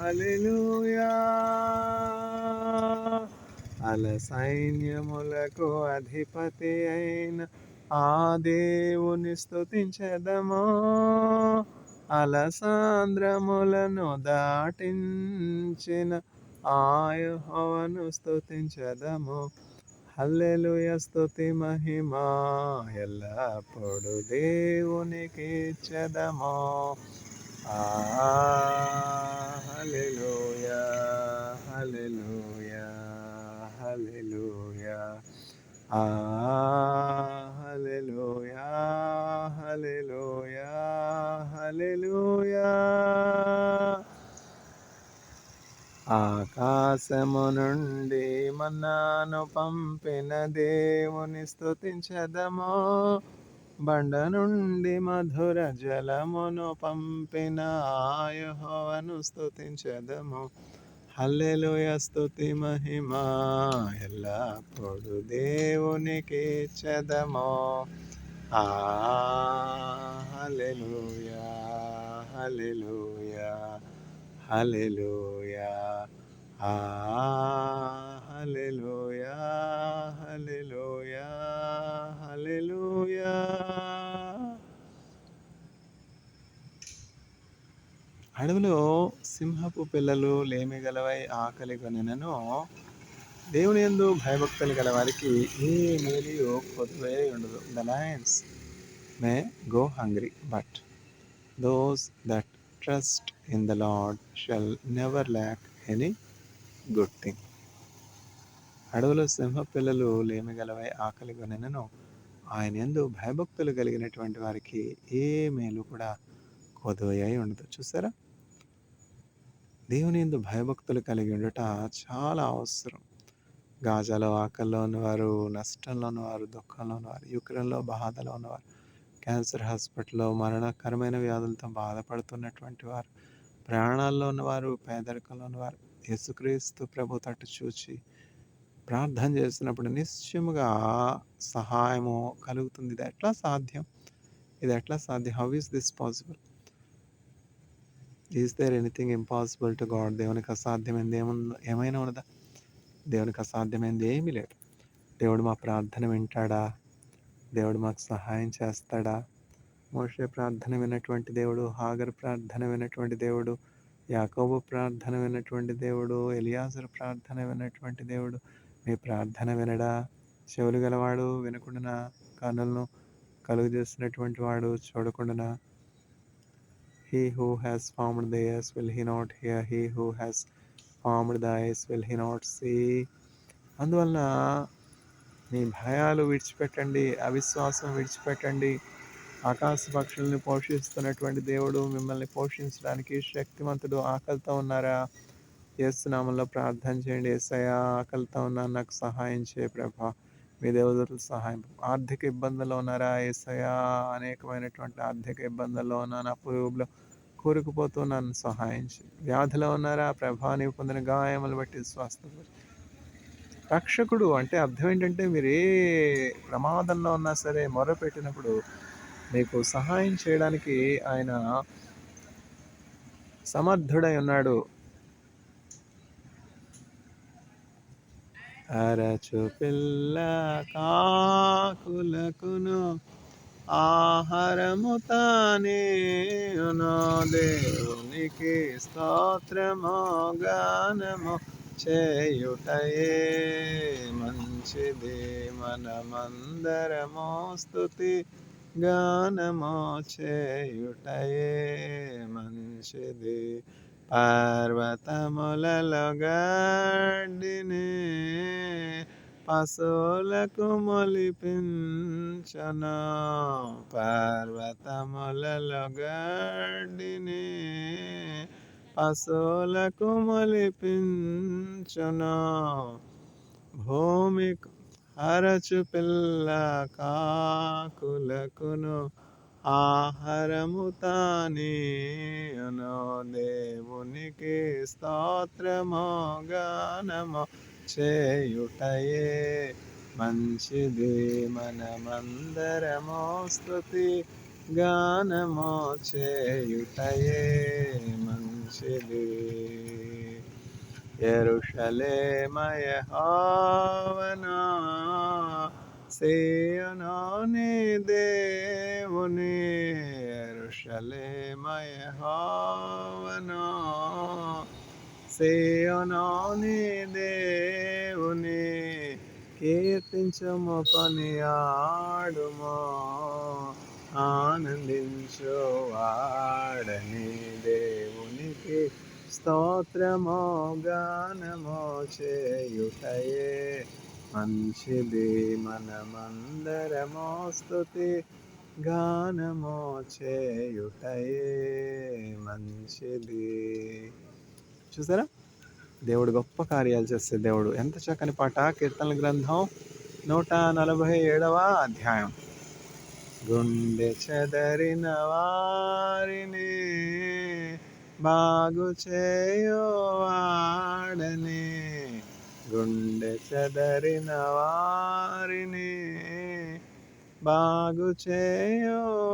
హల్లెలూయా. అల సైన్యములకు అధిపతి అయిన ఆ దేవుని స్తుతించెదము. అలసాంద్రములను దాటించిన ఆ యెహోవాను స్తుతించెదము. హల్లెలూయా. స్తుతి మహిమా ఎల్లప్పుడు దేవునికి ఇచ్చెదము. హల్లెలూయా, హల్లెలూయా, హల్లెలూయా. హల్లెలూయా, హల్లెలూయా, హల్లెలూయా. ఆకాశము నుండి మన్నాను పంపిన దేవుని స్తుతించెదము. బండ నుండి మధుర జలమును పంపిన ఆ యెహోవాను స్తుతించెదము. హల్లెలూయా. స్తుతి మహిమా ఎల్లప్పుడు దేవునికి ఇచ్చెదము. హల్లెలూయా, హల్లెలూయా, హల్లెలూయా. హల్లెలూయా, హల్లెలూయా, హల్లెలూయా. అడవిలో సింహపు పిల్లలు లేమిగలవై ఆకలి కొనినను దేవుని యందు భయభక్తులు గల వారికి ఏ మేలియు కొదువే ఉండదు. The Lions may go hungry, but those that trust in the lord shall never lakh any good thing. అడవిలో సింహ పిల్లలు లేమిగలవై ఆకలి కొనినను ఆయన యందు భయభక్తులు కలిగినటువంటి వారికి ఏ మేలు కూడా కొదువై ఉండదు. చూసారా, దేవుని యందు భయభక్తులు కలిగి ఉండట చాలా అవసరం. గాజాలో ఆకలిలో ఉన్నవారు, నష్టంలో ఉన్నవారు, దుఃఖంలో ఉన్నవారు, యుక్రెయిన్లో బాధలో ఉన్నవారు, క్యాన్సర్ హాస్పిటల్లో మరణకరమైన వ్యాధులతో బాధపడుతున్నటువంటి వారు, ప్రాణాల్లో ఉన్నవారు, పేదరికంలో ఉన్నవారు యేసుక్రీస్తు ప్రభు తట్టు చూచి ప్రార్థన చేసినప్పుడు నిశ్చయముగా సహాయము కలుగుతుంది. ఇది ఎట్లా సాధ్యం? How is this possible? Is there anything impossible to God? దేవునికి అసాధ్యమైంది ఏమైనా ఉన్నదా? దేవునికి అసాధ్యమైంది ఏమీ లేదు. దేవుడు మా ప్రార్థన వింటాడా? దేవుడు మాకు సహాయం చేస్తాడా? మోషే ప్రార్థన విన్నటువంటి దేవుడు, హాగర్ ప్రార్థన విన్నటువంటి దేవుడు, యాకోబు ప్రార్థన విన్నటువంటి దేవుడు, ఎలియాజరు ప్రార్థన విన్నటువంటి దేవుడు మీ ప్రార్థన వినడా? చెవులు గలవాడు వినకుండానా? కన్నులను కలుగు చేసినటువంటి వాడు చూడకుండానా? He who has formed the ears, will he not hear? He who has formed the eyes, will he not see? అందువలన మీ భయాలు విడిచిపెట్టండి, అవిశ్వాసం విడిచిపెట్టండి. ఆకాశ పక్షుల్ని పోషిస్తున్నటువంటి దేవుడు మిమ్మల్ని పోషించడానికి శక్తిమంతుడు. ఆకలితో ఉన్నారా? యేసు నామములో ప్రార్థన చేయండి. యేసయ్యా, ఆకలితో ఉన్నాను, నాకు సహాయం చేయ ప్రభా. మీ దేవదూతల సహాయం. ఆర్థిక ఇబ్బందుల్లో ఉన్నారా? యేసయ్యా, అనేకమైనటువంటి ఆర్థిక ఇబ్బందుల్లో ఉన్నాను, అప్పులో కూరుకుపోతున్నాను, సహాయం చేయి. వ్యాధిలో ఉన్నారా? ప్రభా, నీవు పొందిన గాయములు బట్టి స్వస్థత. రక్షకుడు అంటే అర్థం ఏంటంటే, మీరు ఏ ప్రమాదంలో ఉన్నా సరే మొరపెట్టినప్పుడు మీకు సహాయం చేయడానికి ఆయన సమర్థుడై ఉన్నాడు. అరచు పిల్ల కాకులకును ఆహారము తానేయును. దేవునికి స్తోత్రము గానము చేయుటయే మంచిది. మనమందరము స్తుతి గానము చేయుటయే మంచిది. పర్వతములలో గడ్డిని పశువులకు మొలిపించును. పర్వతములలో గడ్డిని పశువులకు మొలిపించును. భూమికి అరచు పిల్ల కాకులకును ఆహారము తానేయును. దేవునికి స్తోత్రము గానము చేయుటయే మంచిది. మనమందరము స్తుతి గానము చేయుటయే మంచిది. యెరూషలేము యెహోవాను సీయోనుని దేవుని, యెరూషలేము యెహోవాను సీయోనుని దేవుని, కీర్తించుము కొనియాడుము ఆనందించు వాడని దేవునికి స్తోత్రము గానము చేయుటయే మంచిది. మనమందరము స్తుతి గానము చేయుటయే మంచిది. చూసారా, దేవుడు గొప్ప కార్యాలు చేసే దేవుడు. ఎంత చక్కని పాట! కీర్తనల గ్రంథం 147వ అధ్యాయం. గుండె చెదరిన వారిని బాగు చేయువాడని, గుండె చెదరిన వారిని బాగు చేయువాడని,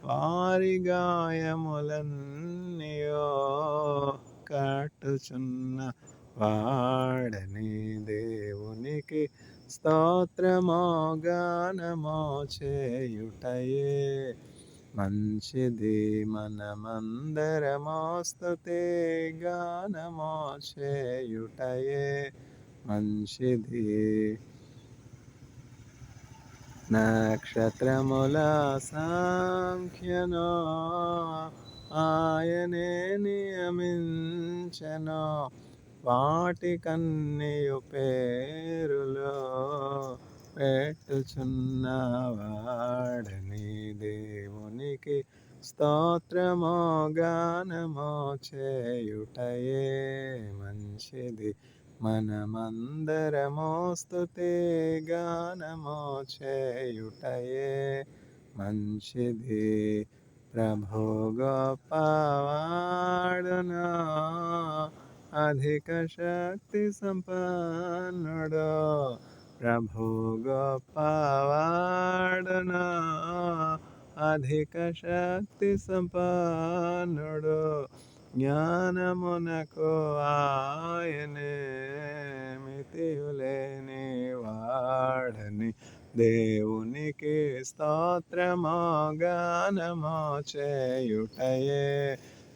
వారి గాయములన్నీయో కట్టుచున్న వాడని దేవునికి స్తోత్రము గానము చేయుటయే మంచిది. మనమందరము స్తుతి గానము చేయుటయే మంచిది. నక్షత్రముల సంఖ్యను ఆయనే నియమించెను, వాటికన్నీయు పేరులో పెట్టుచున్నవాడని దేవునికి స్తోత్రము గానము చేయుటయే మంచిది. మనమందరము స్తుతి గానము చేయుటయే మంచిది. ప్రభు గొప్పవాడును, అధిక శక్తి సంపన్నుడు, ప్రభు గొప్పవాడును, అధిక శక్తి సంపన్నుడు, జ్ఞానమునకు ఆయనే మితియులేని వాడని దేవునికి స్తోత్రము గానము చేయుటయే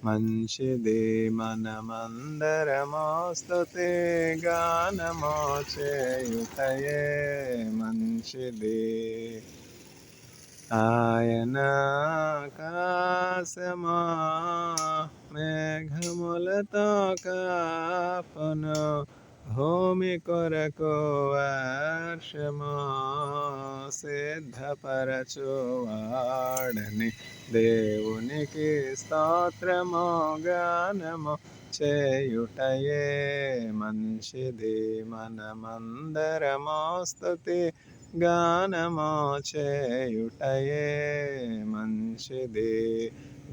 మంచిది. మనమందరము స్తుతి గానము చేయుటయే మంచిది. ఆయన ఆకాశము మేఘములతో కప్పును, భూమి కొరకు వర్షము సిద్ధపరచువాడని దేవునికి స్తోత్రము గానము చేయుటయే మంచిది. మనమందరము స్తుతి గానము చేయుటయే మంచిది.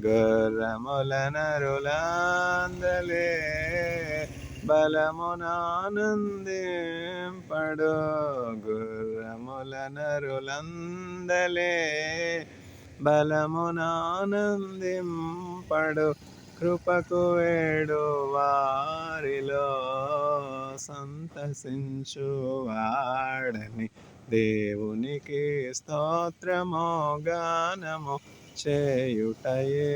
గుర్రముల నరులందలే బలమునానందింపడు, గుర్రముల నరులందలే బలమునానందింపడు, కృపకు వేడు వారిలో సంతసించువాడని దేవునికి స్తోత్రము గానము చేయుటయే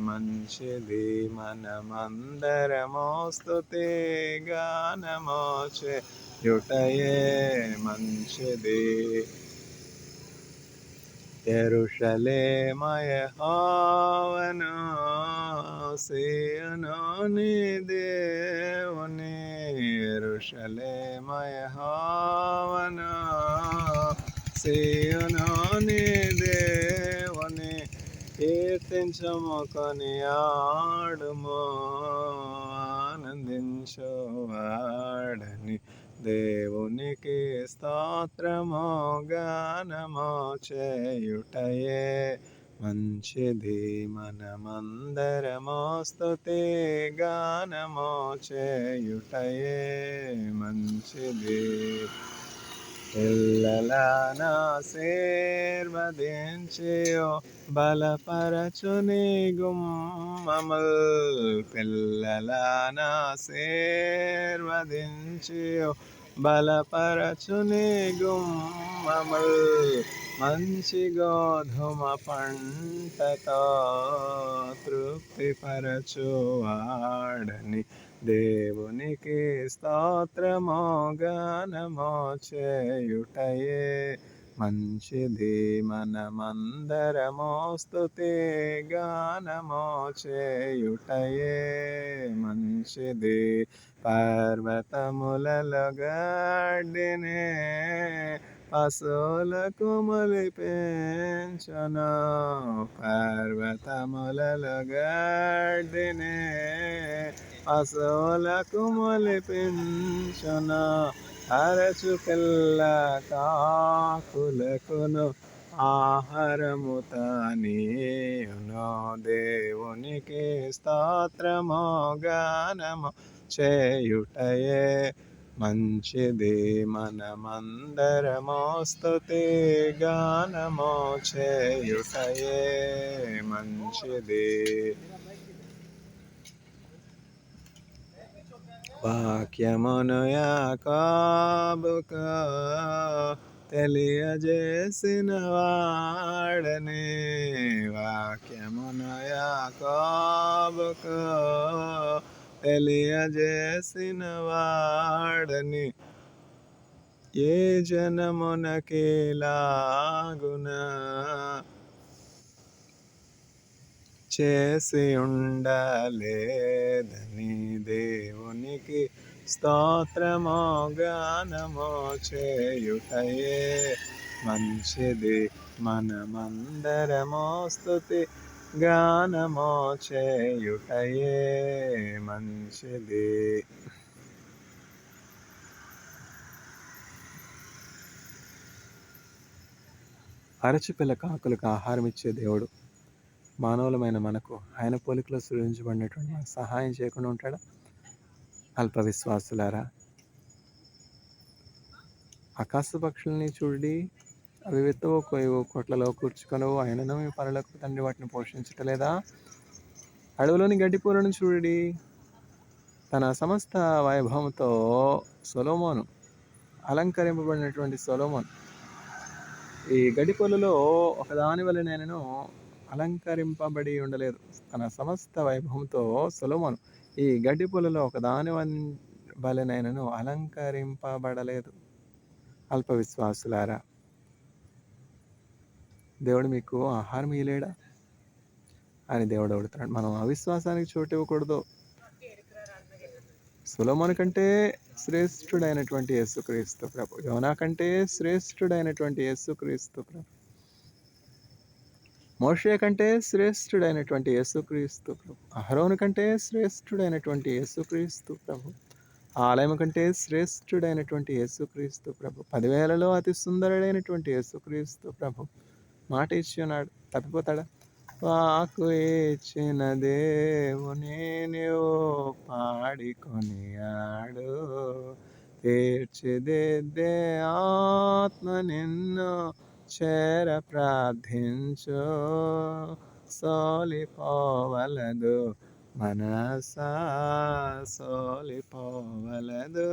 మంచిది. మనమందరము స్తుతి గానము చేయుటయే మంచిది. యెరూషలేము యెహోవాను సీయోనుని దేవుని, యెరూషలేము యెహోవాను సీయోనుని దేవుని, కీర్తించుము కొనియాడుము ఆనందించువాడని దేవునికి స్తోత్రము గానము చేయుటయే మంచిది. మనమందరము స్తుతి గానము చేయుటయే మంచిది. పిల్లలనాశీర్వదించియు బలపరచుని గుమ్మముల్. పిల్లలనాశీర్వదించియు బలపరచుని గుమ్మముల్. మంచి గోధుమ పంటతో తృప్తిపరచువాడని దేవునికి స్తోత్రము గానము చేయుటయే మంచిది. మనమందరము స్తుతి గానము చేయుటయే మంచిది. పర్వతములలో గడ్డినే పశువులకు మొలిపించును. పర్వతములలో గడ్డినే పశువులకు మొలిపించును. అరచు పిల్ల కాకులకును ఆహారము తానీయును. దేవునికి స్తోత్రము గానము చేయుటయే మంచిది. మనమందరము స్తుతి గానము చేయుటయే మంచిది. వాక్యమును యాకోబుకు తెలియజేసిన వాడని. వాక్యమును యాకోబుకు తెలియజేసిన వాడని ఏ జనమునకిలాగునా చేసి ఉండలేదని దేవునికి స్తోత్రము గానము చేయుటయే మంచిది. మనమందరము స్తుతి గానము చేయుటయే మంచిది. అరచిపిల్ల కాకులకు ఆహారం ఇచ్చే దేవుడు మానవులమైన మనకు ఆయన పోలికలో సృజించబడినటువంటి మనకు సహాయం చేయకుండా ఉంటాడా? అల్ప విశ్వాసులారా, ఆకాశ పక్షుల్ని చూడి, అవి విత్తవు కోయవు, కొట్లలో కూర్చుకొనవు, ఆయనను మీ పరలోకపు తండ్రి వాటిని పోషించటలేదా? అడవులోని గడ్డి పూలను చూడి, తన సమస్త వైభవంతో సొలొమోను అలంకరింపబడినటువంటి సొలొమోను ఈ గడ్డి పూలలో ఒకదాని వలెనైనను అలంకరింపబడి ఉండలేదు. తన సమస్త వైభవంతో సొలొమోను ఈ గడ్డి పూలలో ఒకదాని వలెనైనను అలంకరింపబడలేదు. అల్ప విశ్వాసులారా, దేవుడు మీకు ఆహారం ఇయ్యలేడా అని దేవుడు అడుగుతున్నాడు. మనం అవిశ్వాసానికి చోటు ఇవ్వకూడదు. సొలొమోను కంటే శ్రేష్ఠుడైనటువంటి యేసుక్రీస్తు ప్రభు, యోనా కంటే శ్రేష్ఠుడైనటువంటి యేసుక్రీస్తు ప్రభు, మోషే కంటే శ్రేష్ఠుడైనటువంటి యేసుక్రీస్తు ప్రభు, అహరోను కంటే శ్రేష్ఠుడైనటువంటి యేసుక్రీస్తు ప్రభు, ఆలయం కంటే శ్రేష్ఠుడైనటువంటి యేసుక్రీస్తు ప్రభు, 10,000లో అతి సుందరుడైనటువంటి యేసుక్రీస్తు ప్రభు మాట ఇచ్చి ఉన్నాడు. తప్పిపోతాడా? వాకు ఇచ్చిన దేవుని నీవు పాడికొని ఆడు, తీర్చిదిద్దే ఆత్మ నిన్ను చేర ప్రార్థించు. సోలిపోవలదు మనసా, సోలిపోవలదు,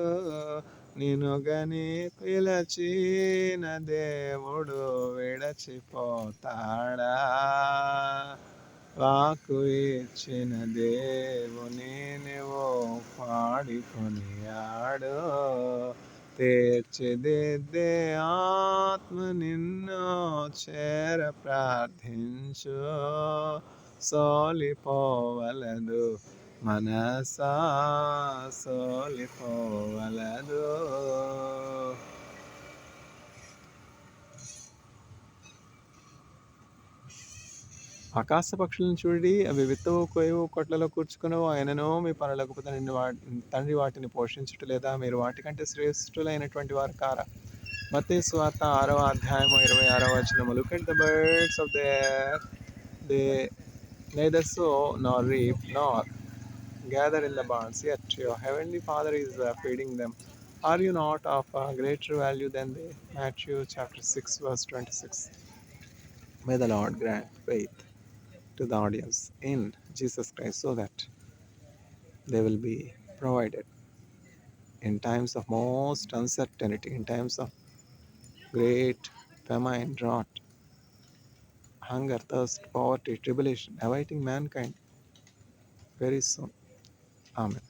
నిన్ను గని పిలచిన దేవుడు విడచిపోతాడా? వాకు ఇచ్చిన దేవుని నీవు పాడుకొని ఆడు, తీర్చిదిద్దే ఆత్మ నిన్ను చేర ప్రార్థించు. సోలిపోవలదు మనసా, సోలిపోవలదు. ఆకాశ పక్షులను చూడి, అవి విత్తవు కోయవు, కొట్లలో కూర్చుకునవు, ఆయనను మీ పరలోకపు తండ్రి వాటిని పోషించటలేదా? మీరు వాటికంటే శ్రేష్ఠులైనటువంటి వారు కారా? మత్తయి సువార్త 6వ అధ్యాయము 26వ వచనము. Look at the birds of the air, they neither sow nor reap nor gather in the barns, yet your heavenly Father is feeding them. Are you not of a greater value than they? Matthew chapter 6, verse 26. May the Lord grant faith to the audience in Jesus Christ so that they will be provided in times of most uncertainty, in times of great famine, drought, hunger, thirst, poverty, tribulation, awaiting mankind very soon. Amen.